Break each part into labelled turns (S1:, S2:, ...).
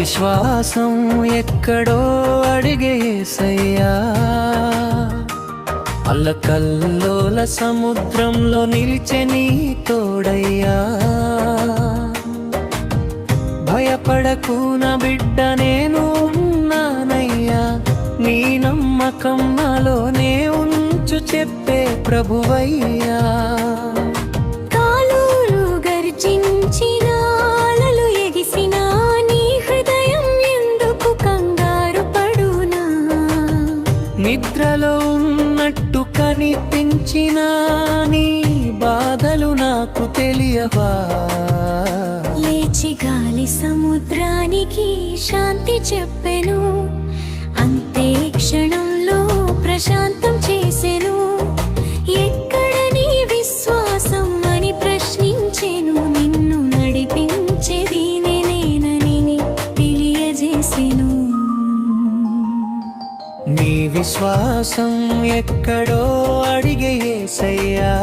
S1: విశ్వాసం ఎక్కడో అడిగే యేసయ్యా, అల్లకల్లోల సముద్రంలో నిలిచే నీ తోడయ్యా. భయపడకు నా బిడ్డ, నేను ఉన్నానయ్యా, నీ నమ్మకం నాలోనే ఉంచు చెప్పే ప్రభువయ్యా.
S2: కాలులు గర్జించినా, అలలు ఎగిసినా, నీ హృదయం ఎందుకు కంగారు పడునా?
S1: నిద్రలో ఉన్నట్టు కనిపించినా నీ బాధలు నాకు తెలియవా?
S2: లేచి గాలి సముద్రానికి శాంతి చెప్పెను, అంతే క్షణంలో ప్రశాంతం చేసెను. ఎక్కడ నీ విశ్వాసం అని ప్రశ్నించెను, నిన్ను నడిపించేది నేనేనని తెలియజేసెను.
S1: నీ విశ్వాసం ఎక్కడో అడిగే యేసయ్యా,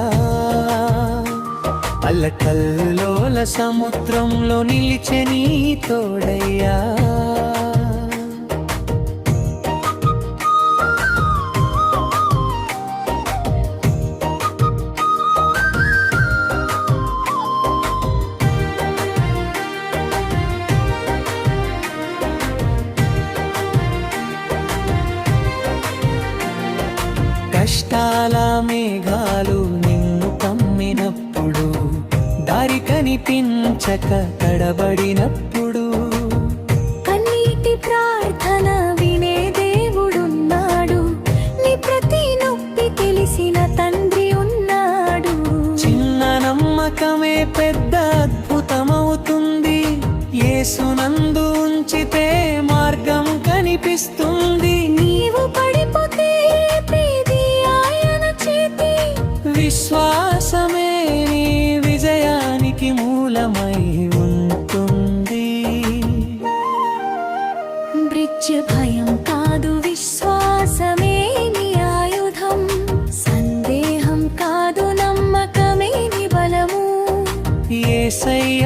S1: అల్లకల్లోల సముద్రంలో నిలిచే నీ తోడయ్యా. కష్టాల మేఘాలు నిన్ను కమ్మినప్పుడు, దారి కనిపించక తడబడినప్పుడు,
S2: కన్నీటి ప్రార్థన వినే దేవుడున్నాడు, నీ ప్రతి నొప్పి తెలిసిన తండ్రి ఉన్నాడు.
S1: చిన్న నమ్మకమే పెద్ద అద్భుతమవుతుంది, యేసునందు ఉంచితే మార్గం కనిపిస్తుంది.
S2: నీవు పడిపోతే ప్రీతి ఆయన చేతి,
S1: విశ్వాసమే నీ విజయానికి మూలమై ఉంటుంది.
S2: బ్రిడ్జ్ భయం కాదు, విశ్వాసమే నీ ఆయుధం. సందేహం కాదు, నమ్మకమే నీ బలము.
S1: యేసయ్య